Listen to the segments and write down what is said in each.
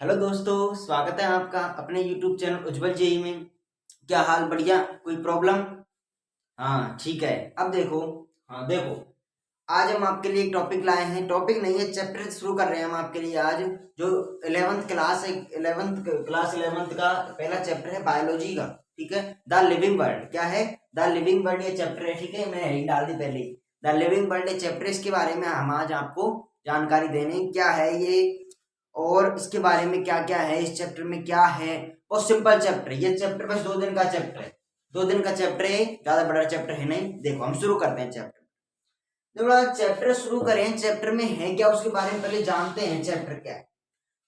Hello दोस्तों, स्वागत है आपका अपने YouTube चैनल उज्जवल जेई में। क्या हाल? बढ़िया? कोई प्रॉब्लम? हाँ, ठीक है। अब देखो, हाँ देखो, आज हम आपके लिए एक टॉपिक लाए हैं। टॉपिक नहीं है, चैप्टर शुरू कर रहे हैं हम आपके लिए आज। जो 11th क्लास है, 11th का पहला चैप्टर है बायोलॉजी का। ठीक है, द लिविंग वर्ल्ड। क्या है? द लिविंग वर्ल्ड ये चैप्टर है। ठीक है, मैंने हेडिंग डाल दी पहले ही। द लिविंग वर्ल्ड ये चैप्टर, इसके बारे में हम आज आपको जानकारी देने क्या है ये, और इसके बारे में क्या क्या है, इस चैप्टर में क्या है। और सिंपल चैप्टर, ये चैप्टर बस 2 दिन का चैप्टर है। 2 दिन का चैप्टर है, ज्यादा बड़ा चैप्टर है नहीं। देखो, हम शुरू करते हैं चैप्टर। थोड़ा चैप्टर शुरू करें, चैप्टर में है क्या उसके बारे में पहले जानते हैं। चैप्टर क्या है?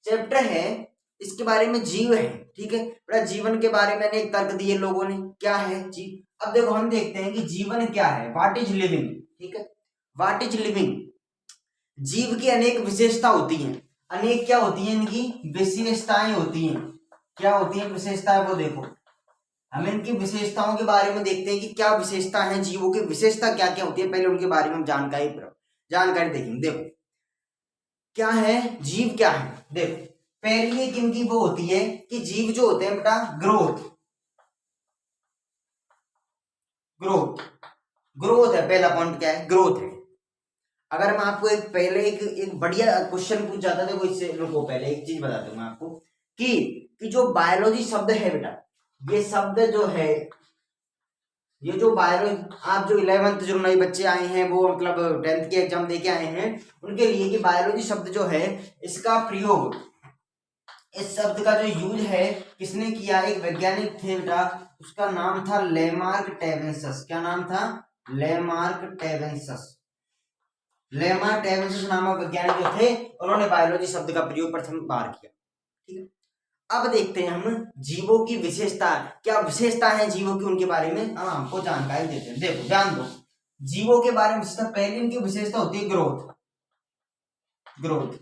चैप्टर है, इसके बारे में जीव है। ठीक है, बड़ा जीवन के बारे में एक तर्क दिए लोगों ने, क्या है जीव। अब देखो, हम देखते हैं कि जीवन क्या है। What is living? ठीक है, व्हाट इज लिविंग। जीव की अनेक विशेषता होती हैं। अनेक क्या होती हैं? इनकी विशेषताएं होती हैं। क्या होती हैं विशेषताएं? वो देखो, हम इनकी विशेषताओं के बारे में देखते हैं कि क्या विशेषता है जीवों की। विशेषता क्या क्या होती है, पहले उनके बारे में हम जानकारी देखेंगे। देखो, क्या है जीव, क्या है। देखो, पहली एक इनकी वो होती है कि जीव जो होते हैं बेटा, ग्रोथ। ग्रोथ ग्रोथ है पहला पॉइंट। क्या है? ग्रोथ है। अगर मैं आपको एक बढ़िया क्वेश्चन पूछ जाता, देखो इससे रुको, पहले एक चीज बताता हूँ मैं आपको कि जो बायोलॉजी शब्द है बेटा, ये शब्द जो है, ये जो बायोलॉजी, आप जो 11th जो नए बच्चे आए हैं, वो मतलब 10th के एग्जाम दे के आए हैं, उनके लिए कि बायोलॉजी शब्द जो है, इसका प्रयोग, इस शब्द का जो यूज है, किसने किया? एक वैज्ञानिक थे बेटा, उसका नाम था लेमार्क टेवेंसस। क्या नाम था? लेमार्क टेवेंसस। लेमार्क टेवेंसस नामक वैज्ञानिक जो थे, उन्होंने बायोलॉजी शब्द का प्रयोग प्रथम बार किया। ठीक है, अब देखते हैं हम जीवों की विशेषता। क्या विशेषता है जीवों की, उनके बारे में हम आपको जानकारी देते हैं। देखो, ध्यान दो, जीवों के बारे में विशेषता, पहली इनकी विशेषता होती है ग्रोथ। ग्रोथ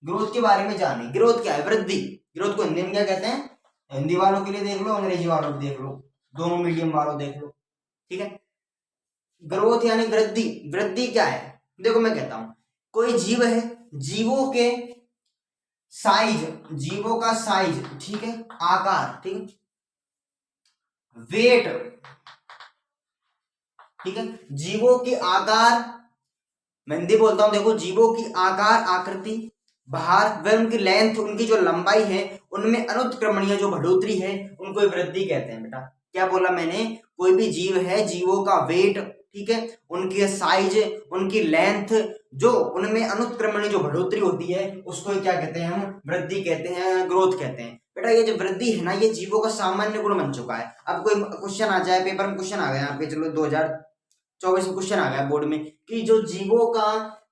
ग्रोथ के बारे में जाने। ग्रोथ क्या है? वृद्धि। ग्रोथ को हिंदी में क्या कहते हैं? हिंदी वालों के लिए देख लो, अंग्रेजी वालों को देख लो, दोनों मीडियम वालों देख लो। ठीक है, ग्रोथ यानी वृद्धि। वृद्धि क्या है? देखो, मैं कहता हूं कोई जीव है, जीवों के साइज, जीवों का साइज, ठीक है, आकार, ठीक है, वेट, ठीक है, जीवों के आकार, मैं हिंदी बोलता हूं, देखो, जीवों की आकार, आकृति, भार व उनकी लेंथ, उनकी जो लंबाई है, उनमें अनुत्क्रमणीय जो बढ़ोतरी है, उनको वृद्धि कहते हैं बेटा। क्या बोला मैंने? कोई भी जीव है, जीवों का वेट, ठीक है, उनकी साइज, उनकी लेंथ, जो उनमें अनुत्क्रमणीय जो बढ़ोतरी होती है, उसको क्या कहते हैं? हम वृद्धि कहते हैं, ग्रोथ कहते हैं। बेटा, ये जो वृद्धि है ना, ये जीवों का सामान्य गुण बन चुका है। अब कोई क्वेश्चन आ जाए, पेपर में क्वेश्चन आ गया यहाँ पे, चलो 2024 में क्वेश्चन आ गया बोर्ड में कि जो जीवों का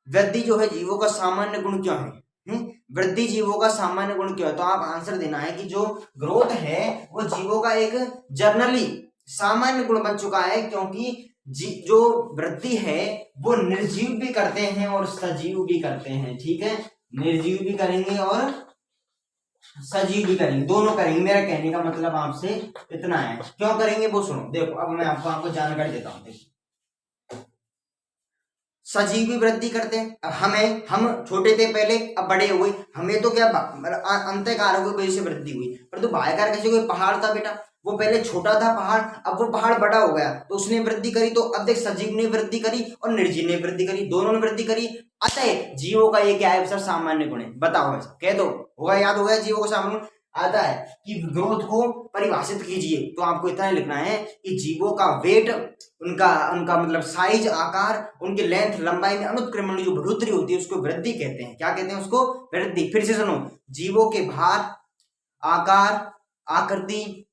वृद्धि जो है, जीवों का सामान्य गुण क्या है? वृद्धि जीवों का सामान्य गुण क्या है? तो आप आंसर देना है कि जो ग्रोथ है, वो जीवों का एक जर्नली सामान्य गुण बन चुका है, क्योंकि जो वृद्धि है, वो निर्जीव भी करते हैं और सजीव भी करते हैं। ठीक है, निर्जीव भी करेंगे और सजीव भी करेंगे, दोनों करेंगे। मेरा कहने का मतलब आपसे इतना है। क्यों करेंगे वो सुनो। देखो, अब मैं आपको जानकारी देता हूं। देखो, सजीव भी वृद्धि करते हैं। अब हम छोटे थे पहले, अब बड़े हुए, हमें तो क्या अंत कारकों की वजह से वृद्धि हुई। परंतु बाह्य कारक जैसे कोई पहाड़ था बेटा, वो पहले छोटा था पहाड़, अब वो पहाड़ बड़ा हो गया, तो उसने वृद्धि करी। तो अब देख, सजीव ने वृद्धि करी और निर्जीव ने वृद्धि करी, दोनों ने वृद्धि करी। अतः जीवों का ये क्या है सर? सामान्य गुण है। बताओ, ऐसा कह दो, होगा, याद हो गया जीवों का सामान्य गुण आता है कि ग्रोथ को परिभाषित कीजिए, तो आपको इतना ही लिखना है कि जीवों का वेट, उनका उनका मतलब साइज, आकार, उनकी लेंथ, लंबाई में अनुत्क्रमणीय जो बढ़ोतरी होती है, उसको वृद्धि कहते हैं। क्या कहते हैं उसको? वृद्धि। फिर से सुनो, जीवों के भार, आकार, आकृति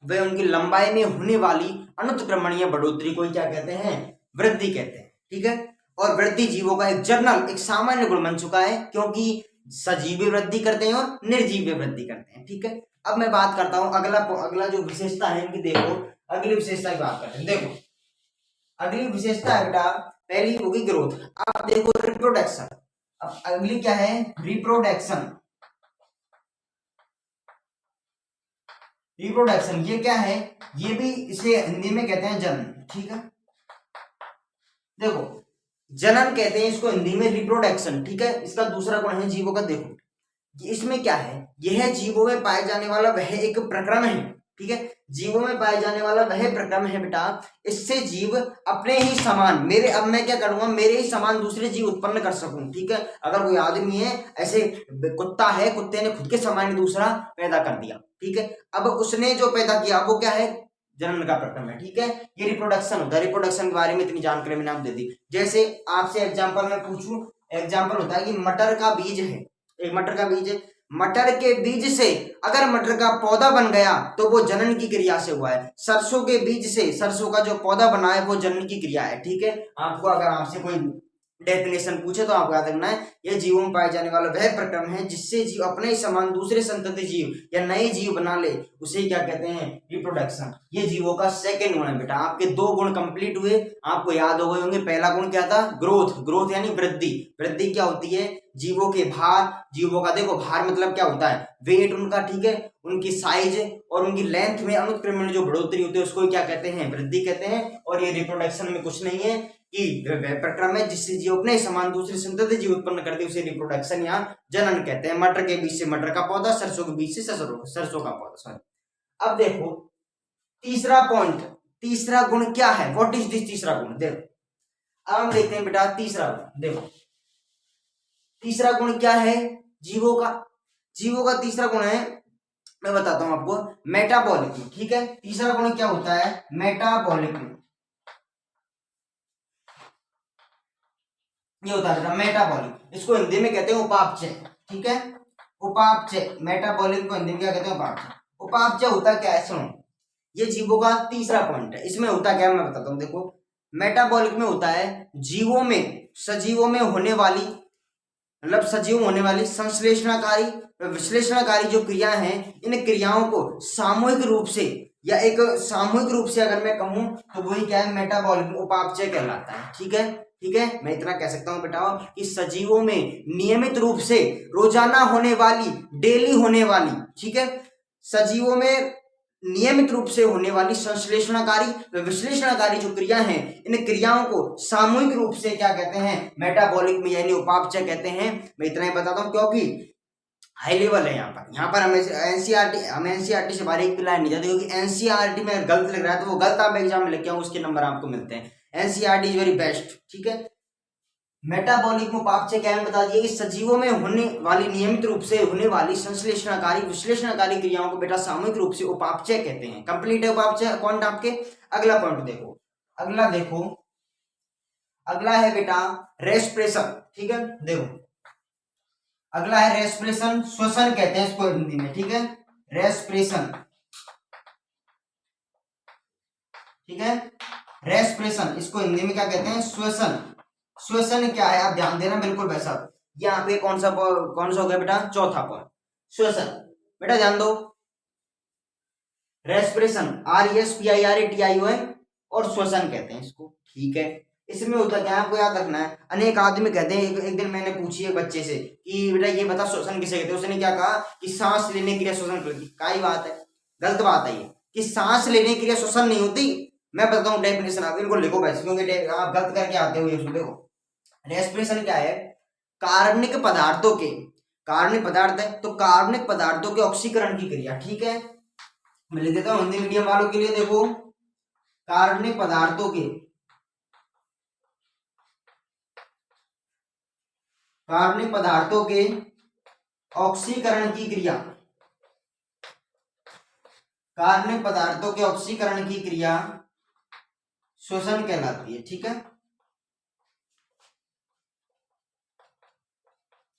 व उनकी लंबाई में होने वाली अनुत्क्रमणीय बढ़ोतरी को क्या कहते हैं? वृद्धि कहते हैं। ठीक है, और वृद्धि जीवों का एक जर्नल, एक सामान्य गुण बन चुका है, क्योंकि सजीव भी वृद्धि करते हैं और निर्जीव भी वृद्धि करते हैं। ठीक है, अब मैं बात करता हूं अगला जो विशेषता है इनकी। देखो, अगली विशेषता की बात करते हैं। देखो, अगली विशेषता है बेटा, पहली होगी ग्रोथ। अब देखो, रिप्रोडक्शन। अब अगली क्या है? रिप्रोडक्शन। रिप्रोडक्शन ये क्या है? ये भी इसे हिंदी में कहते हैं जन्म। ठीक है, देखो, जनन कहते हैं इसको हिंदी में, रिप्रोडक्शन। ठीक है, इसका दूसरा गुण है जीवों का। देखो, इसमें क्या है, यह जीवों में पाए जाने वाला वह एक प्रक्रम है, ठीक है, जीवों में पाए जाने वाला वह प्रक्रम है बेटा, इससे जीव अपने ही समान मेरे, अब मैं क्या करूंगा, मेरे ही समान दूसरे जीव उत्पन्न कर सकूं, ठीक है। अगर कोई आदमी है, ऐसे कुत्ता है, कुत्ते ने खुद के समान दूसरा पैदा कर दिया, ठीक है, अब उसने जो पैदा किया वो क्या है, जनन का प्रक्रम है, ठीक है। ये रिप्रोडक्शन होता है, रिप्रोडक्शन के बारे में इतनी जानकारी मैंने आप दे दी। जैसे आपसे एग्जाम्पल में पूछूं, एग्जाम्पल होता है कि मटर का बीज है, एक मटर का बीज है, मटर के बीज से अगर मटर का पौधा बन गया तो वो जनन की क्रिया से हुआ है। सरसों के बीज से सरसों का जो पौधा बना है वो जनन की क्रिया है, ठीक है। आपको अगर आपसे कोई डेफिनेशन पूछे तो आपको याद रखना है, यह जीवों में पाए जाने वाला वह प्रक्रम है जिससे जीव अपने ही समान दूसरे संतति जीव या नए जीव बना ले, उसे क्या कहते हैं, रिप्रोडक्शन। ये जीवों का सेकंड गुण है बेटा। आपके दो गुण कंप्लीट हुए, आपको याद हो गए होंगे। पहला गुण क्या था, ग्रोथ, ग्रोथ यानी वृद्धि। वृद्धि क्या होती है, जीवों के भार, जीवों का देखो भार मतलब क्या होता है, वेट उनका, ठीक है, उनकी साइज और उनकी लेंथ में अनुक्रमण जो बढ़ोतरी होती है उसको क्या कहते हैं, वृद्धि कहते हैं। और ये रिप्रोडक्शन में कुछ नहीं है कि वह प्रक्रम है जिससे जीव अपने समान दूसरे संतति जीव उत्पन्न करते, उसे रिप्रोडक्शन या जनन कहते हैं। मटर के बीज से मटर का पौधा, सरसों के बीज से सरसों का पौधा, सॉरी। अब देखो तीसरा पॉइंट, तीसरा गुण क्या है, व्हाट इज दिस तीसरा गुण, देखो अब हम देखते हैं बेटा तीसरा गुण। देखो तीसरा गुण क्या है जीवों का, जीवों का तीसरा गुण है, मैं बताता हूं आपको, मेटाबॉलिक, ठीक है। तीसरा गुण क्या होता है, मेटाबॉलिक, ये होता है मेटाबॉलिक। इसको हिंदी में कहते हैं उपापचय, ठीक है, उपापचय। मेटाबॉलिक को हिंदी में क्या कहते हैं, उपापचय। उपापचय होता क्या है, सुनो, ये जीवों का तीसरा पॉइंट है। इसमें होता क्या है मैं बताता हूँ। देखो मेटाबॉलिक में होता है जीवों में, सजीवों में होने वाली, मतलब सजीव होने वाली संश्लेषणाकारी विश्लेषणाकारी जो क्रिया हैं, इन क्रियाओं को सामूहिक रूप से या एक सामूहिक रूप से अगर मैं कहूं तो वही क्या है, मेटाबॉलिक उपापचय कहलाता है, ठीक है। ठीक है, मैं इतना कह सकता हूं बेटा कि सजीवों में नियमित रूप से रोजाना होने वाली, डेली होने वाली, ठीक है, सजीवों में नियमित रूप से होने वाली संश्लेषणाकारी व विश्लेषणाकारी जो क्रिया हैं, इन क्रियाओं को सामूहिक रूप से क्या कहते हैं, मेटाबॉलिक में यानी उपापचय कहते हैं। मैं इतना ही बताता हूं क्योंकि हाई लेवल है यहाँ पर हमें एनसीईआरटी से बारीक लाइन नहीं जाती, क्योंकि एनसीईआरटी में गलत लिख रहा है तो वो गलत आप एग्जाम में लिख के आओ, उसके नंबर आपको मिलते हैं। एनसीईआरटी इज वेरी बेस्ट, ठीक है। मेटाबॉलिक में उपापचय क्या है बता दिए कि सजीवों में होने वाली, नियमित रूप से होने वाली संश्लेषणाकारी विश्लेषणाकारी क्रियाओं को बेटा सामूहिक रूप से उपापचय कहते हैं। कंप्लीट है उपापचय पॉइंट आपके। अगला पॉइंट देखो, अगला देखो, अगला है बेटा रेस्पिरेशन, ठीक है। देखो अगला है रेस्पिरेशन, श्वसन कहते हैं इसको हिंदी में, ठीक है, रेस्पिरेशन, ठीक है, रेस्पिरेशन इसको हिंदी में क्या कहते हैं, श्वसन। श्वसन क्या है आप ध्यान देना बिल्कुल वैसा। यहाँ पे कौन सा हो गया बेटा, चौथा पॉइंट श्वसन। बेटा ध्यान दो, रेस्पिरेशन RESPIRATION और श्वसन कहते हैं इसको, ठीक है। इसमें होता क्या है आपको याद रखना है। अनेक आदमी कहते हैं, एक दिन मैंने पूछी एक बच्चे से कि बेटा ये बता श्वसन किसे कहते हैं, उसने क्या कहा कि सांस लेने की क्रिया श्वसन करती। काय बात है, गलत बात है ये कि सांस लेने की क्रिया श्वसन नहीं होती। मैं बताता हूँ डेफिनेशन, आप इनको लिखो वैसे, क्योंकि आप गलत करके आते हो ये। देखो रेस्पिरेशन क्या है, कार्बनिक पदार्थों के, कार्बनिक पदार्थ है तो कार्बनिक पदार्थों के ऑक्सीकरण की क्रिया, ठीक है। मैं लिख देता हूं हिंदी मीडियम वालों के लिए। देखो कार्बनिक पदार्थों के, कार्बनिक पदार्थों के ऑक्सीकरण की क्रिया, कार्बनिक पदार्थों के ऑक्सीकरण की क्रिया श्वसन कहलाती है, ठीक है।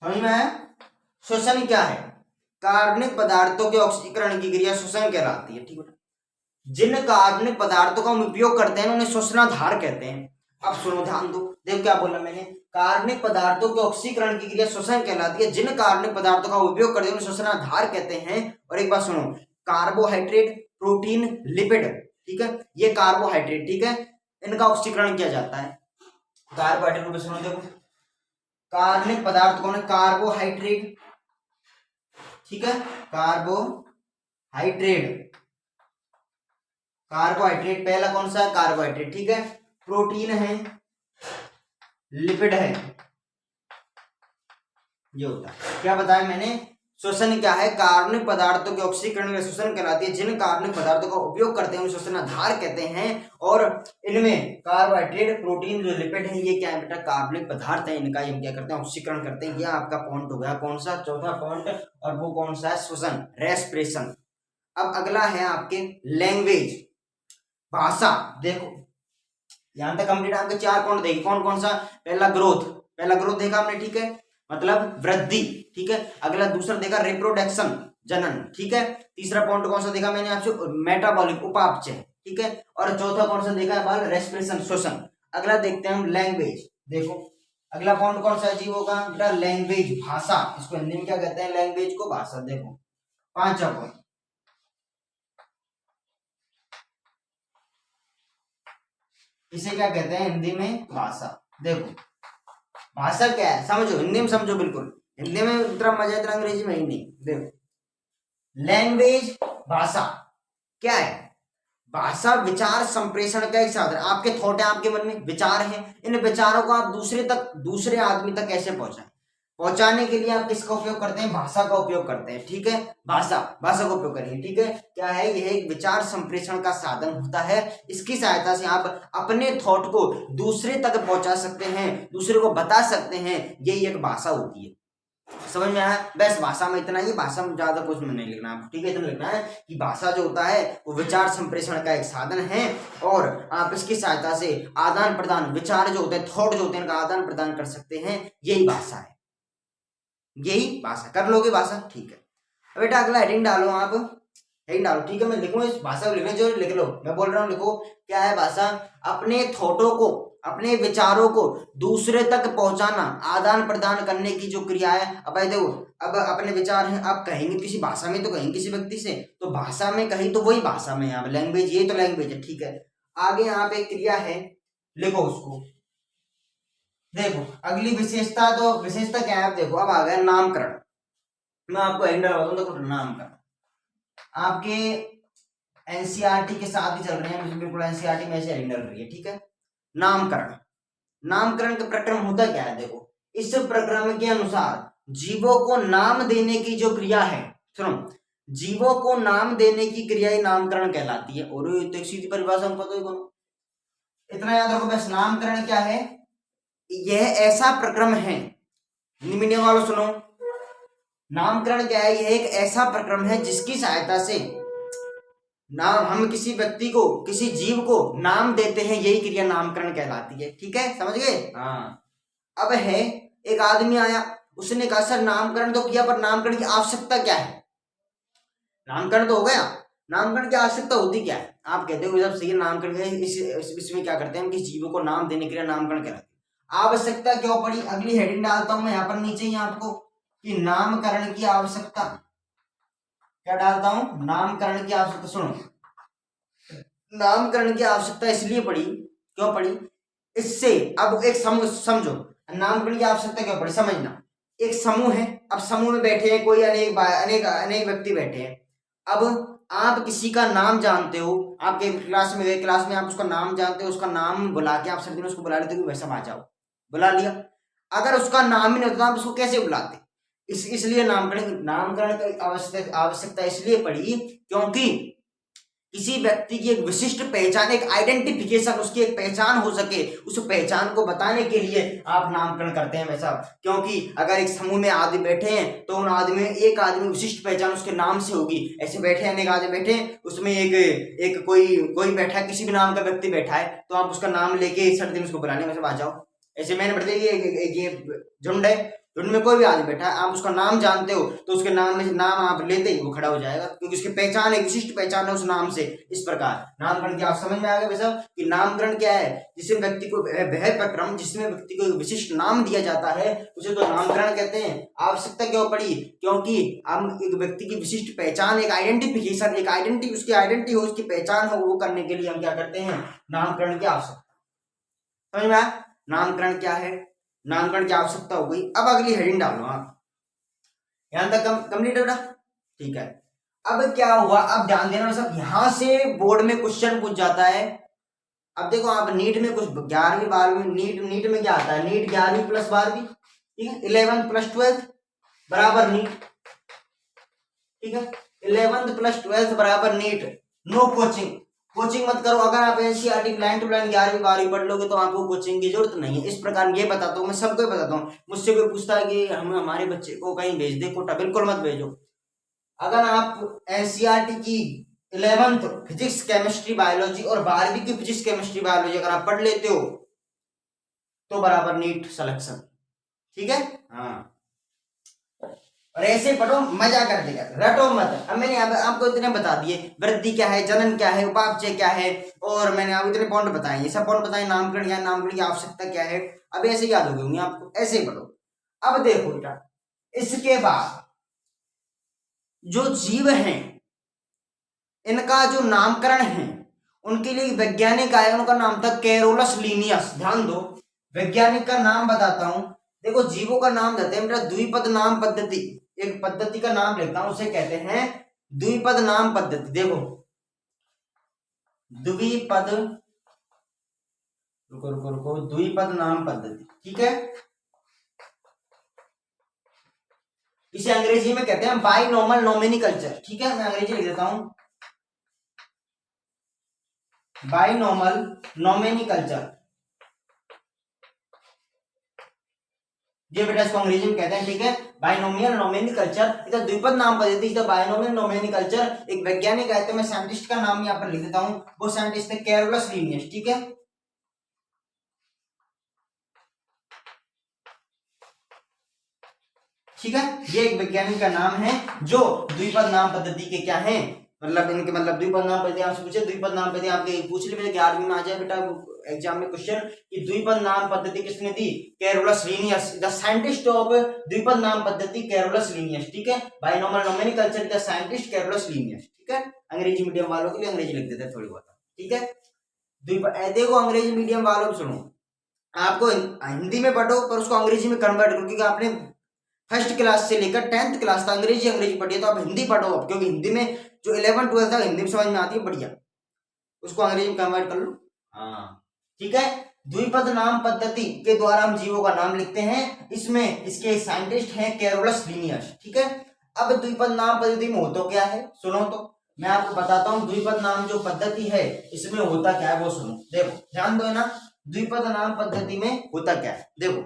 समझ में आया, श्वसन क्या है, कार्बनिक पदार्थों के ऑक्सीकरण की क्रिया श्वसन कहलाती है, ठीक है। जिन कार्बनिक पदार्थों का हम उपयोग करते हैं उन्हें श्वसनाधार कहते हैं। अब सुनो ध्यान दो, देखो क्या बोला मैंने, कार्बनिक पदार्थों के ऑक्सीकरण की क्रिया श्वसन कहलाती है। जिन कार्बनिक पदार्थों का उपयोग करते हैं उन्हें श्वसनाधार कहते हैं। और एक बात सुनो, कार्बोहाइड्रेट, प्रोटीन, लिपिड, ठीक है, ये कार्बोहाइड्रेट, ठीक है, इनका ऑक्सीकरण किया जाता है। कार्बोहाइड्रेट में सुनो, देखो कार्बनिक पदार्थ कौन है, कार्बोहाइड्रेट, ठीक है, कार्बोहाइड्रेट, कार्बोहाइड्रेट पहला कौन सा है, कार्बोहाइड्रेट, ठीक है। प्रोटीन है, लिपिड है, ये होता है। क्या बताया मैंने, श्वसन क्या है? कार्बनिक पदार्थों के ऑक्सीकरण में श्वसन कहलाती है। जिन कार्बनिक पदार्थों का उपयोग करते हैं उन्हें श्वसनाधार कहते हैं। और इनमें कार्बोहाइड्रेट, प्रोटीन, जो लिपिड है, ये क्या है बेटा? कार्बनिक पदार्थ है। इनका हम क्या करते हैं? ऑक्सीकरण करते हैं। ये आपका पॉइंट हो गया कौन सा? चौथा पॉइंट। और वो कौन सा है? श्वसन, रेस्पिरेशन। अब अगला है आपके लैंग्वेज, भाषा। देखो यहां तक कंप्लीट आपके 4 पॉइंट देखे। कौन कौन सा? पहला ग्रोथ, पहला ग्रोथ देखा हमने, ठीक है, मतलब वृद्धि, ठीक है। अगला दूसरा देखा रिप्रोडक्शन, जनन, ठीक है। तीसरा पॉइंट कौन सा देखा मैंने आपसे? मेटाबॉलिक, उपापचय, ठीक है। और चौथा कौन सा देखा है? रेस्पिरेशन, श्वसन। अगला देखते हैं हम लैंग्वेज। देखो अगला पॉइंट कौन सा है जीवों का? बेटा लैंग्वेज, भाषा। इसको हिंदी में क्या कहते हैं? लैंग्वेज को भाषा। देखो पांचवा पॉइंट, इसे क्या कहते हैं हिंदी में? भाषा। देखो भाषा क्या है समझो, हिंदी में समझो, बिल्कुल हिंदी में इतना मजा इतना अंग्रेजी में ही नहीं। देखो लैंग्वेज, भाषा क्या है? भाषा विचार संप्रेषण का एक साधन। आपके थॉट है, आपके मन में विचार है, इन विचारों को आप दूसरे आदमी तक कैसे पहुंचाएं? पहुंचाने के लिए आप किसका उपयोग करते हैं? भाषा का उपयोग करते हैं, ठीक है। भाषा का उपयोग करेंगे, ठीक है। क्या है? यह एक विचार संप्रेषण का साधन होता है। इसकी सहायता से आप अपने थॉट को दूसरे तक पहुंचा सकते हैं, दूसरे को बता सकते हैं। यही एक भाषा होती है। समझ में आया? बस भाषा में इतना ही, भाषा में ज्यादा कुछ में नहीं लिखना आपको, ठीक है। इतना लिखना है कि भाषा जो होता है वो विचार संप्रेषण का एक साधन है और आप इसकी सहायता से आदान प्रदान, विचार जो होते हैं, थॉट जो होते हैं, इनका आदान प्रदान कर सकते हैं। यही भाषा है, यही भाषा। कर लोगे भाषा, ठीक है। बेटा अगला हेडिंग डालो, आप हेडिंग डालो, ठीक है। मैं लिखूं इस भाषा को, लिखने जो लिख लो, मैं बोल रहा हूँ लिखो। क्या है भाषा? अपने थॉटों को, अपने विचारों को दूसरे तक पहुंचाना, आदान प्रदान करने की जो क्रिया है। अब भाई देखो, अब अपने विचार हैं, आप कहेंगे किसी भाषा में तो कहेंगे किसी व्यक्ति से, तो भाषा में कहीं तो वही भाषा में, यहाँ लैंग्वेज, ये तो लैंग्वेज है, ठीक है। आगे यहाँ पे क्रिया है, लिखो उसको। देखो अगली विशेषता, तो विशेषता क्या है? देखो अब आ गया नामकरण। मैं आपको एंडर बताऊं, देखो नामकरण आपके एनसीईआरटी के साथ ही चल रहे हैं, बिल्कुल एनसीईआरटी में ऐसे हेडिंग डल रही है, ठीक है। नामकरण, नामकरण का प्रक्रम होता क्या है? देखो इस प्रक्रम के अनुसार जीवों को नाम देने की जो क्रिया है, सुनो, जीवों को नाम देने की क्रिया ही नामकरण कहलाती है। और तो एक सीधी परिभाषा हमको तो इतना याद रखो बस। नामकरण क्या है? यह ऐसा प्रक्रम है, मीडियम वालों सुनो, नामकरण क्या है? यह एक ऐसा प्रक्रम है जिसकी सहायता से नाम, हम किसी व्यक्ति को, किसी जीव को नाम देते हैं, यही क्रिया नामकरण कहलाती है, ठीक है। समझ गए? हाँ। अब है, एक आदमी आया, उसने कहा सर नामकरण तो किया, पर नामकरण की आवश्यकता क्या है? नामकरण तो हो गया, नामकरण की आवश्यकता होती क्या है? आप कहते हो जब सही नामकरण है, इसमें क्या करते हैं हम? किसी जीवों को नाम देने के लिए नामकरण कहलाते हैं। आवश्यकता क्यों पड़ी? अगली हेडिंग डालता हूं मैं यहाँ पर नीचे ही आपको, कि नामकरण की आवश्यकता। क्या डालता हूं? नामकरण की आवश्यकता। सुनो, नामकरण की आवश्यकता इसलिए पड़ी, क्यों पड़ी? इससे अब एक समूह, समझो नामकरण की आवश्यकता क्यों पड़ी, समझना। एक समूह है, अब समूह में बैठे हैं कोई अनेक अनेक अनेक व्यक्ति बैठे हैं। अब आप किसी का नाम जानते हो, आपके क्लास में गए, क्लास में आप उसका नाम जानते हो, उसका नाम बुला के आप सर दिन उसको बुला लेते हो कि वैसा आ जाओ, बुला लिया। अगर उसका नाम ही नहीं होता आप उसको कैसे बुलाते? इसलिए नामकरण की आवश्यकता इसलिए पड़ी क्योंकि किसी व्यक्ति की एक विशिष्ट पहचान, एक आइडेंटिफिकेशन, उसकी एक पहचान हो सके, उस पहचान को बताने के लिए आप नामकरण करते हैं वैसा। क्योंकि अगर एक समूह में आदमी बैठे हैं तो उन आदमी में एक आदमी विशिष्ट पहचान उसके नाम से होगी। ऐसे बैठे हैं अनेक आदमी बैठे, उसमें एक कोई बैठा है, किसी भी नाम का व्यक्ति बैठा है, तो आप उसका नाम लेके सर दिन उसको बुलाने वैसे आ जाओ। ऐसे मैंने बढ़ते ये झुंड है, उनमें कोई भी आदमी बैठा है, आप उसका नाम जानते हो तो उसके नाम में से नाम आप लेते ही वो खड़ा हो जाएगा, क्योंकि उसकी पहचान है, विशिष्ट पहचान है उस नाम से। इस प्रकार नामकरण की आप समझ में आ गया वैसा, कि नामकरण क्या है? जिसमें व्यक्ति को, वह प्रक्रम जिसमें व्यक्ति को विशिष्ट नाम दिया जाता है उसे तो नामकरण कहते हैं। आवश्यकता क्यों पड़ी? क्योंकि हम एक व्यक्ति की विशिष्ट पहचान, एक आइडेंटिफिकेशन, एक आइडेंटिटी, उसकी आइडेंटिटी हो, उसकी पहचान हो, वो करने के लिए हम क्या करते हैं? नामकरण की आवश्यकता। समझ में आया? नामकरण क्या है? नामकरण की आवश्यकता हो गई। अब अगली हेडिंग डालो आप, यहां तक कंप्लीट होगा, ठीक है। अब क्या हुआ? अब ध्यान देना सब, यहां से बोर्ड में क्वेश्चन पूछ जाता है। अब देखो आप नीट में कुछ 11वीं 12वीं, नीट में क्या आता है? नीट 11वीं प्लस 12वीं, ठीक है, 11th प्लस 12th बराबर नीट। ठीक है। 11th प्लस 12th बराबर नीट, नो कोचिंग, कोचिंग मत करो। अगर आप एनसीईआरटी लाइन टू लाइन 11वीं 12वीं पढ़ लोगे तो आपको कोचिंग की जरूरत नहीं है। इस प्रकार ये बताता हूँ, मैं सबको बताता हूँ। मुझसे कोई पूछता है कि हम हमारे बच्चे को कहीं भेज दे कोटा, बिल्कुल मत भेजो। अगर आप एनसीईआरटी की 11th फिजिक्स केमिस्ट्री बायोलॉजी और 12वीं की फिजिक्स केमिस्ट्री बायोलॉजी अगर आप पढ़ लेते हो तो बराबर नीट सिलेक्शन, ठीक है। हाँ, और ऐसे पढ़ो, मजा कर देगा, रटो मत। अब मैंने आपको इतने बता दिए, वृद्धि क्या है, जनन क्या है, उपापचय क्या है, और मैंने आपको इतने पॉइंट बताए, ये सब पॉइंट बताए, नामकरण या नामकरण की आवश्यकता क्या है। अब ऐसे याद हो गई आपको, ऐसे ही पढ़ो। अब देखो बेटा, इसके बाद जो जीव हैं इनका जो नामकरण है उनके लिए वैज्ञानिक आए, उनका नाम था कैरोलस लीनियस। ध्यान दो, वैज्ञानिक का नाम बताता हूं। देखो, जीवों का नाम देते हैं बेटा द्विपद नाम पद्धति, एक पद्धति का नाम लेता हूं, उसे कहते हैं द्विपद नाम पद्धति। देखो, द्विपद, रुको रुको रुको, द्विपद नाम पद्धति, ठीक है। इसे अंग्रेजी में कहते हैं बाइनोमल नोमेनिकल्चर, ठीक है। मैं अंग्रेजी लिख देता हूं, बाइनोमल नोमेनिकल्चर, ये बेटा इसको अंग्रेजी में कहते हैं, ठीक है, बाइनोमियल नोमेनिकल्चर। इधर द्विपद नाम पद्धति, इधर बाइनोमियल नोमेनिकल्चर। एक वैज्ञानिक आए थे, मैं साइंटिस्ट का नाम यहाँ पर लिख देता हूं, वो साइंटिस्ट है कैरोलस लीनियस, ठीक है। ठीक है, ये एक वैज्ञानिक का नाम है जो द्विपद नाम पद्धति के क्या है, मतलब इनके मतलब द्विपद नाम पद्धति आपसे पूछे, द्विपद नाम पद्धति आपके पूछ ली 11वीं में आ जाए बेटा एग्जाम में क्वेश्चन कि द्विपद नाम पद्धति किसने दी, Carolus Linnaeus, the scientist of द्विपद नाम पद्धति कैरोलस लीनियस, ठीक है। Binomial nomenclature the scientist Carolus Linnaeus, ठीक है। अंग्रेजी मीडियम वालों के लिए अंग्रेजी लिख देते हैं थोड़ी बहुत, ठीक है। द्विपद, देखो अंग्रेजी मीडियम वालों को सुनो, आपको हिंदी में पढ़ो पर उसको अंग्रेजी में कन्वर्ट करो, क्योंकि आपने फर्स्ट क्लास से लेकर 10th क्लास तक अंग्रेजी पढ़िए, तो आप हिंदी पढ़ो अब, क्योंकि हिंदी में जो 11 12 तक हिंदी में समझ में आती है बढ़िया, उसको अंग्रेजी में कन्वर्ट कर लो। हाँ, ठीक है। द्विपद नाम पद्धति के द्वारा हम जीवों का नाम लिखते हैं, इसमें इसके साइंटिस्ट हैं कैरोलस लीनियस, ठीक है। अब द्विपद नाम पद्धति में होता क्या है सुनो, तो मैं आपको बताता हूँ द्विपद नाम जो पद्धति है इसमें होता क्या है वो सुनो। देखो ध्यान दो ना, द्विपद नाम पद्धति में होता क्या है, देखो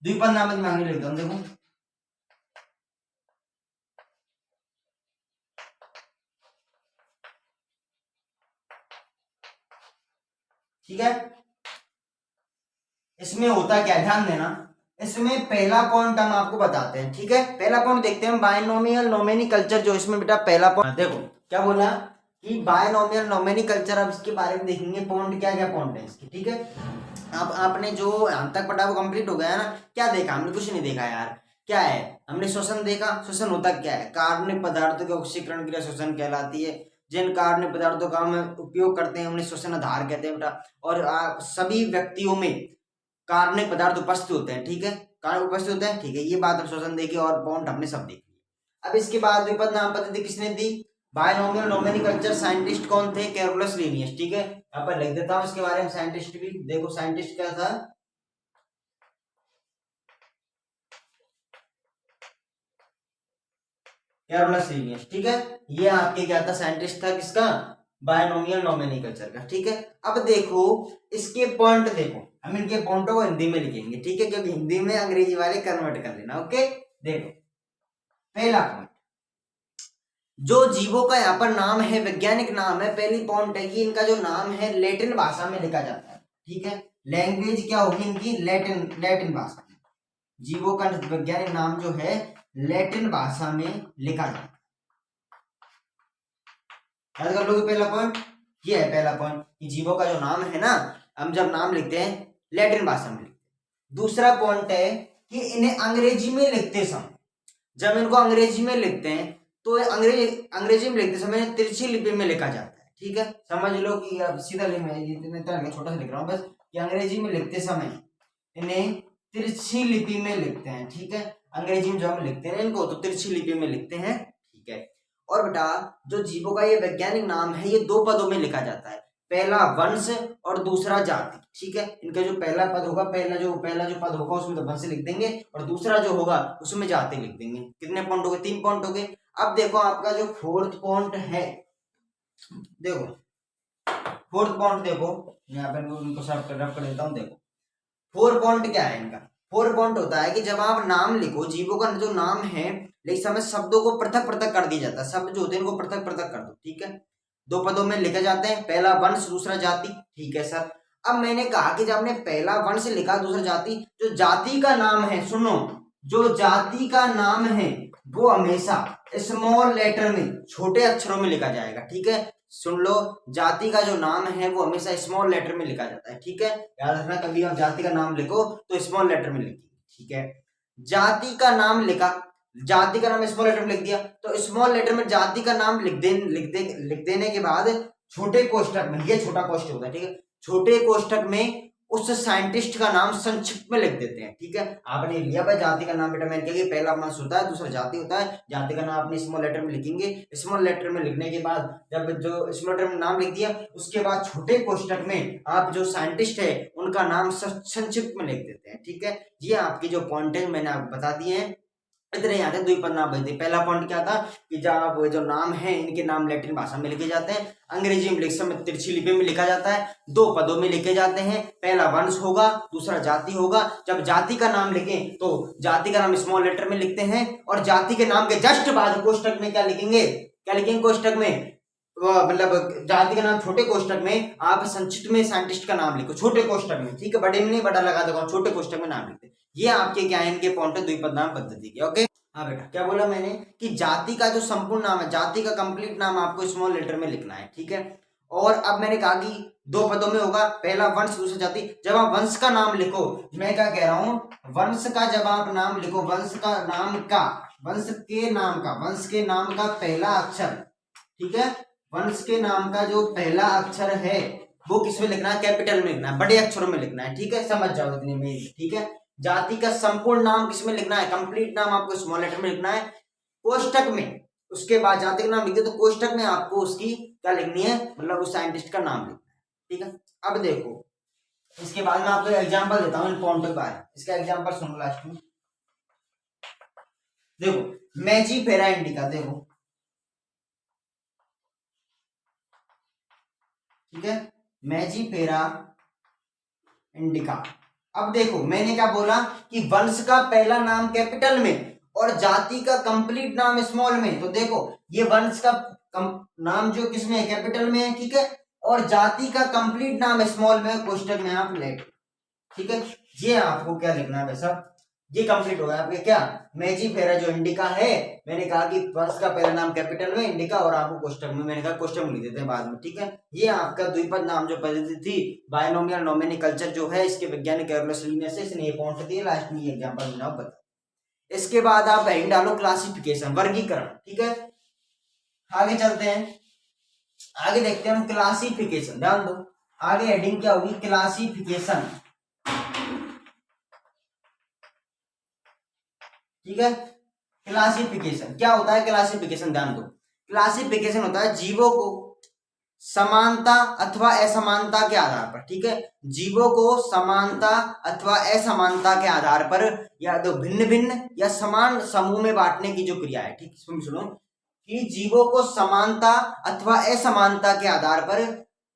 द्विपद नाम में आगे लिखता हूं, देखो ठीक है। इसमें होता क्या, ध्यान देना, इसमें पहला पॉइंट हम आपको बताते हैं, ठीक है। पहला पॉइंट देखते हैं बाइनोमियल नोमेनिकल्चर, जो इसमें बेटा पहला पॉइंट देखो क्या बोला कि बाइनोमियल नोमेनिकल्चर। अब इसके बारे में देखेंगे पॉइंट क्या क्या पॉइंट है इसके, ठीक है। अब आपने जो हम तक पढ़ा वो कंप्लीट हो गया है ना, क्या देखा हमने, कुछ नहीं देखा यार। क्या है, हमने श्वसन देखा, श्वसन होता क्या है, कार्बनिक पदार्थों के ऑक्सीकरण क्रिया श्वसन कहलाती है। जिन कार्बनिक पदार्थों का हम उपयोग करते हैं उन्हें श्वसन आधार कहते हैं बेटा। और सभी व्यक्तियों में कार्बनिक पदार्थ उपस्थित होते हैं, ठीक है, कार्बन उपस्थित होते हैं, ठीक है। ये बात हम श्वसन देखी और बॉन्ड हमने सब देख लिया। अब इसके बाद द्विपद नाम पद्धति किसने दी, बाइनोमियल नोमेनिकल्चर, साइंटिस्ट कौन थे, कैरोलस लीनियस, ठीक है। यहाँ पर लिख देता हूं इसके बारे में, साइंटिस्ट भी देखो, साइंटिस्ट क्या था, कैरोलस लीनियस, ठीक है। ये आपके क्या था, साइंटिस्ट था किसका, बाइनोमियल नोमेनिकल्चर का, ठीक है। अब देखो इसके पॉइंट, देखो हम इनके पॉइंटों को हिंदी में लिखेंगे, ठीक है, क्योंकि हिंदी में अंग्रेजी वाले कन्वर्ट कर लेना, ओके। देखो पहला पॉइंट, जो जीवों का यहाँ पर नाम है, वैज्ञानिक नाम है, पहली पॉइंट है कि इनका जो नाम है लैटिन भाषा में लिखा जाता है, ठीक है। लैंग्वेज क्या होगी इनकी, लैटिन भाषा। जीवों का वैज्ञानिक नाम जो है लैटिन भाषा में लिखा जाता है। याद कर लोगे पहला पॉइंट, ये है पहला पॉइंट कि जीवों का जो नाम है ना, हम जब नाम लिखते हैं लैटिन भाषा में लिखते हैं। दूसरा पॉइंट है कि इन्हें अंग्रेजी में लिखते समय, जब इनको अंग्रेजी में लिखते हैं तो अंग्रेजी में लिखते समय तिरछी लिपि में लिखा जाता है, ठीक है। समझ लो कि अब सीधा छोटा सा लिख रहा हूँ बस, कि अंग्रेजी में लिखते समय इन्हें तिरछी लिपि में लिखते हैं, ठीक है। अंग्रेजी में जो हम लिखते हैं इनको तो तिरछी लिपि में लिखते हैं, ठीक है। और बेटा जो जीवों का ये वैज्ञानिक नाम है ये दो पदों में लिखा जाता है, पहला वंश और दूसरा जाति, ठीक है। इनका जो पहला पद होगा, पहला जो पद होगा उसमें तो वंश लिख देंगे और दूसरा जो होगा उसमें जाति लिख देंगे। कितने पॉइंट हो गए? 3 पॉइंट हो गए। अब देखो आपका जो फोर्थ पॉइंट है, देखो फोर्थ पॉइंट देखो, यहाँ पे उनको रफ कर देता हूँ। देखो 4 पॉइंट क्या है इनका? 4 पॉइंट होता है कि जब आप नाम लिखो, जीवों का जो नाम है, लेकिन समय शब्दों को पृथक पृथक कर दिया जाता है। शब्द जो होते हैं इनको पृथक पृथक कर दो, ठीक है। 2 पदों में लिखे जाते हैं, पहला वंश दूसरा जाति, ठीक है सर। अब मैंने कहा कि जब आपने पहला वंश लिखा दूसरा जाति, जो जाति का नाम है, सुनो, जो जाति का नाम है वो हमेशा स्मॉल लेटर में, छोटे अक्षरों में लिखा जाएगा, ठीक है। सुन लो, जाति का जो नाम है वो हमेशा स्मॉल लेटर में लिखा जाता है, ठीक है। याद रखना, कभी आप जाति का नाम लिखो तो स्मॉल लेटर में लिखिए, ठीक है। जाति का नाम लिखा, जाति का नाम स्मॉल लेटर में लिख दिया, तो स्मॉल लेटर में जाति का नाम लिख देने के बाद छोटे कोष्ठक में, ये छोटा कोष्ठक होता है, ठीक है, छोटे कोष्ठक में उस साइंटिस्ट का नाम संक्षिप्त में लिख देते हैं, ठीक है। आपने लिया भाई जाति का नाम, बेटा मैंने कहा कि पहला वंश होता है दूसरा जाति होता है, जाति का नाम अपने स्मॉल लेटर में लिखेंगे। स्मॉल लेटर में लिखने के बाद जब जो स्मॉल लेटर में नाम लिख दिया, उसके बाद छोटे कोष्ठक में आप जो साइंटिस्ट है उनका नाम संक्षिप्त में लिख देते हैं, ठीक है। ये आपके जो पॉइंट है मैंने आपको बता दिए हैं, इतने यहाँ थे। द्विपद नाम बचते। पहला पॉइंट क्या था कि जब जो नाम है इनके नाम लैटिन भाषा में लिखे जाते हैं, अंग्रेजी में लिख तिरछी लिपि में लिखा जाता है, 2 पदों में लिखे जाते हैं, पहला वंश होगा दूसरा जाति होगा। जब जाति का नाम लिखें तो जाति का नाम स्मॉल लेटर में लिखते हैं और जाति के नाम के जस्ट बाद कोष्ठक में क्या लिखेंगे, कोष्ठक में मतलब जाति का नाम छोटे कोष्ठक में आप संक्षिप्त में साइंटिस्ट का नाम लिखो, छोटे कोष्ठक में, ठीक है, बड़े में नहीं, बड़ा लगा दो, छोटे कोष्ठक में नाम लिखते। ये आपके क्या है, इनके पॉइंट है द्विपद नाम पद्धति के। ओके, हाँ बेटा, क्या बोला मैंने कि जाति का जो संपूर्ण नाम है, जाति का कंप्लीट नाम आपको स्मॉल लेटर में लिखना है, ठीक है। और अब मैंने कहा कि 2 पदों में होगा, पहला वंश दूसरा जाति। जब आप वंश का नाम लिखो, मैं क्या कह रहा हूं, वंश का जब आप नाम लिखो, वंश के नाम का पहला अक्षर, ठीक है, वंश के नाम का जो पहला अक्षर है वो किसमें लिखना है, कैपिटल में लिखना है, बड़े अक्षरों में लिखना है, ठीक है, समझ जाओ इतने में, ठीक है। जाति का संपूर्ण नाम किसमें लिखना है, कंप्लीट नाम आपको स्मॉल लेटर में लिखना है, कोष्ठक में। उसके बाद जाति का नाम लिखते तो कोष्ठक में आपको उसकी क्या लिखनी है, मतलब उस साइंटिस्ट का नाम लिखना है, ठीक है। अब देखो, इसके बाद मैं आपको एग्जांपल देता हूं इन पॉइंट के बारे में। इसका एग्जांपल सुनो लास्ट में। देखो मैजीफेरा इंडिका, देखो ठीक है, मैजीफेरा इंडिका। अब देखो मैंने क्या बोला कि वंश का पहला नाम कैपिटल में और जाति का कंप्लीट नाम स्मॉल में। तो देखो ये वंश का नाम जो किसमें है, कैपिटल में है, ठीक है, और जाति का कंप्लीट नाम स्मॉल में, कोष्ठक में आप लेट, ठीक है। ये आपको क्या लिखना है वैसा, ये कंप्लीट होगा आपके क्या, मैजीफेरा जो इंडिका है, मैंने कहा कि वंश का पहला नाम कैपिटल में, इंडिका, और आपको कोष्ठक में, मैंने कहा कोष्ठक में लिख देते हैं बाद में, ठीक है। ये आपका द्विपद नाम जो पद्धति थी, बायनोमियल नोमेनक्लेचर जो है, इसके वैज्ञानिक कैरोलस लिनियस, इसने ये पॉइंट दिए, लास्ट में ये एग्जांपल मैंने आपको बताया। इसके बाद आप हेडिंग डालो क्लासिफिकेशन, वर्गीकरण, ठीक है। आगे चलते हैं, आगे देखते हैं हम क्लासिफिकेशन, ध्यान दो, आगे हेडिंग क्या होगी, क्लासिफिकेशन, ठीक है। क्लासिफिकेशन क्या होता है, क्लासिफिकेशन ध्यान दो, क्लासिफिकेशन होता है जीवों को समानता अथवा असमानता के आधार पर, ठीक है, जीवों को समानता अथवा असमानता के आधार पर या तो भिन्न भिन्न या समान समूह में बांटने की जो क्रिया है, ठीक, इसमें सुनो कि जीवों को समानता अथवा असमानता के आधार पर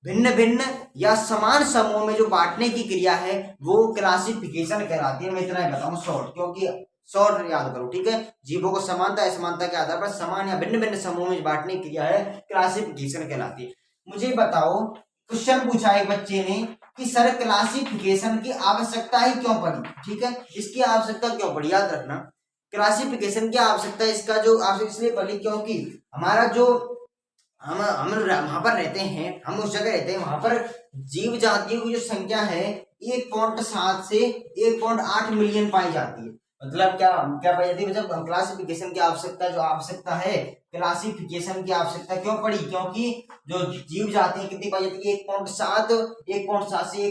भिन्न भिन्न या समान समूह में जो बांटने की क्रिया है वो क्लासिफिकेशन कहलाती है। मैं इतना ही बताऊं शॉर्ट, क्योंकि शॉर्ट याद करो, ठीक है। जीवों को समानता असमानता के आधार पर समान या भिन्न भिन्न समूह में बांटने की क्रिया है क्लासिफिकेशन कहलाती है। मुझे बताओ, क्वेश्चन पूछा एक बच्चे ने कि सर क्लासिफिकेशन की आवश्यकता ही क्यों पड़ी, ठीक है, इसकी आवश्यकता क्यों पड़ी, याद रखना क्लासिफिकेशन की आवश्यकता, इसका जो आवश्यकता इसलिए पड़ी क्योंकि हमारा जो हम वहां पर रहते हैं, हम उस जगह रहते हैं, वहां पर जीव जातियों की जो संख्या है 1.7 से 1.8 मिलियन पाई जाती है। मतलब क्या क्या पाई जाती है, मतलब क्लासिफिकेशन की आवश्यकता, जो आवश्यकता है क्लासिफिकेशन की आवश्यकता क्यों पड़ी, क्योंकि जो जीव जाति कितनी पाई जाती है, 1.7 से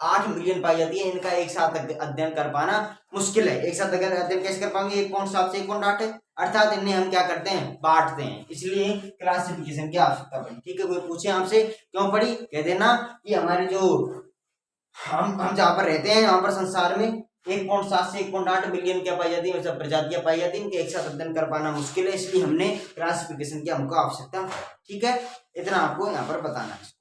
8 मिलियन पाई जाती है। इनका एक साथ अध्ययन कर पाना मुश्किल है। एक साथ अध्ययन कैसे कर पाएंगे? 1.7 से 1.8 है, अर्थात इन्हें हम क्या करते हैं? बांटते हैं। इसलिए क्लासिफिकेशन की आवश्यकता पड़ी। ठीक है, कोई पूछे आपसे क्यों पड़ी, कह देना कि हमारे जो हम जहाँ पर रहते हैं यहाँ पर संसार में 1.7 से 1.8 बिलियन क्या पाई जाती है, मतलब प्रजातियां पाई जाती है। इनके एक साथ अध्ययन कर पाना मुश्किल है, इसलिए हमने क्लासिफिकेशन की हमको आवश्यकता। ठीक है, इतना आपको यहाँ पर बताना है।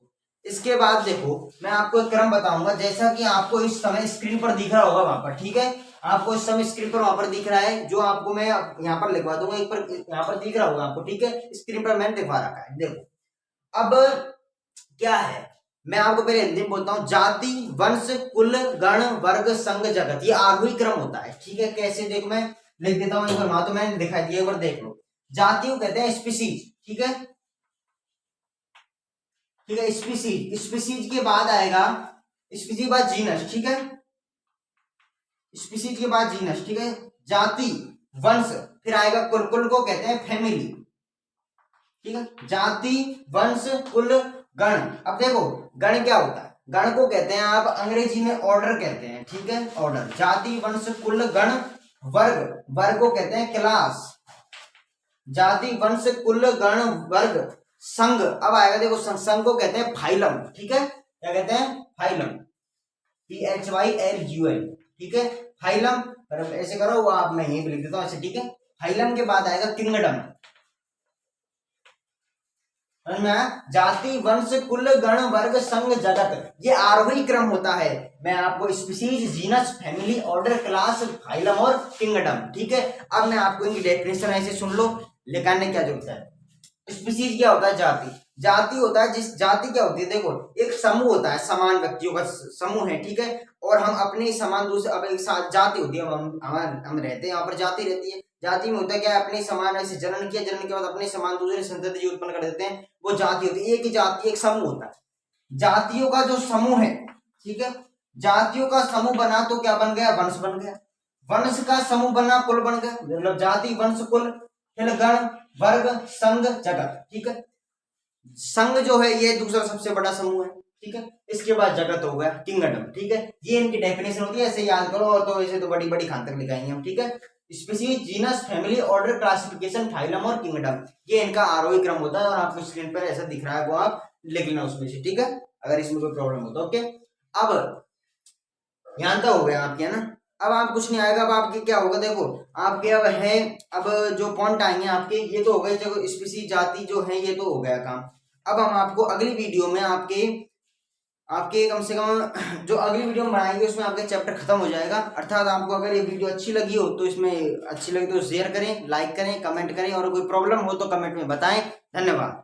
इसके बाद देखो मैं आपको एक क्रम बताऊंगा, जैसा कि आपको इस समय स्क्रीन पर दिख रहा होगा वहां पर। ठीक है, आपको इस समय स्क्रीन पर वहां पर दिख रहा है, जो आपको मैं यहाँ पर लिखवा दूंगा, एक पर यहाँ पर दिख रहा होगा आपको। ठीक है, स्क्रीन पर मैंने दिखा रखा है। देखो अब क्या है, मैं आपको पहले हिंदी में बोलता हूँ। जाति, वंश, कुल, गण, वर्ग, संघ, जगत, ये आरोही क्रम होता है। ठीक है, कैसे? देखो मैं लिख देता हूँ एक बार, वहां तो मैंने दिखाई दिया, एक बार देख लो। जाति को कहते हैं स्पीसीज। ठीक है, ठीक है, स्पीसीज। स्पीसीज के बाद आएगा, स्पीसीज के बाद जीनस। ठीक है, स्पीसीज के बाद जीनस। ठीक है, जाति, वंश, फिर आएगा कुल। कुल को कहते हैं फैमिली। ठीक है, जाति, वंश, कुल, गण। अब देखो गण क्या होता है? गण को कहते हैं आप अंग्रेजी में ऑर्डर कहते हैं। ठीक है, ऑर्डर। जाति, वंश, कुल, गण, वर्ग। वर्ग को कहते हैं क्लास। जाति, वंश, कुल, गण, वर्ग, संघ। अब आएगा देखो संघ को कहते हैं फाइलम। ठीक है, क्या कहते हैं? फाइलम। PHYLUM। ठीक है, फाइलम। ऐसे करो, वो आप मैं यही लिख देता हूं ऐसे। ठीक है, फाइलम के बाद आएगा किंगडम। जाति, वंश, कुल, गण, वर्ग, संघ, जगत, ये आरोही क्रम होता है। मैं आपको species, genus, family, order, class, phylum और किंगडम। ठीक है, अब मैं आपको इनकी डेफिनेशन ऐसे सुन लो, लिखाने क्या जरूरत है। स्पीसीज क्या होता है? जाति। जाति होता है जिस जाति क्या होती है? देखो एक समूह होता है, समान व्यक्तियों का समूह है। ठीक है, और हम अपने समान दूसरे, अब एक साथ जाति होती है, हम रहते हैं यहाँ पर, जाति रहती है। जाति में होता है क्या? अपने समान ऐसे जन्म किया, जन्म के बाद अपने समान दूसरे संतति उत्पन्न कर देते हैं, वो जाति होती है। एक ही जाति, एक समूह होता है। जातियों का जो समूह है, ठीक है, जातियों का समूह बना तो क्या बन गया? वंश बन गया। वंश का समूह बना, कुल बन गया। मतलब जाति, वंश, कुल, फिर गण, वर्ग, संघ, जगत। ठीक है, संघ जो है ये दूसरा सबसे बड़ा समूह है। ठीक है, इसके बाद जगत हो गया, किंगडम। ठीक है, ये इनकी डेफिनेशन होती है, ऐसे याद करो। और तो ऐसे तो बड़ी बड़ी खान तक लिखाएंगे हम। ठीक है, species, genus, family, order, classification, phylum और किंगडम, ये इनका आरोही क्रम होता है। और आपको स्क्रीन पर ऐसा दिख रहा है, वो आप लिख लेना उसमें से। ठीक है, अगर इसमें कोई प्रॉब्लम हो तो। ओके, अब यहां तक हो गया आपके, है ना? अब आप कुछ नहीं आएगा। अब आपके क्या होगा? देखो आपके अब है, अब जो पॉइंट आएंगे आपके, ये तो हो गए। देखो स्पीसीज, जाति जो है, ये तो हो गया काम। अब हम आपको अगली वीडियो में आपके कम से कम जो अगली वीडियो में बनाएंगे उसमें आपका चैप्टर खत्म हो जाएगा। अर्थात आपको अगर ये वीडियो अच्छी लगी हो तो इसमें अच्छी लगी तो शेयर करें, लाइक करें, कमेंट करें, और कोई प्रॉब्लम हो तो कमेंट में बताएं। धन्यवाद।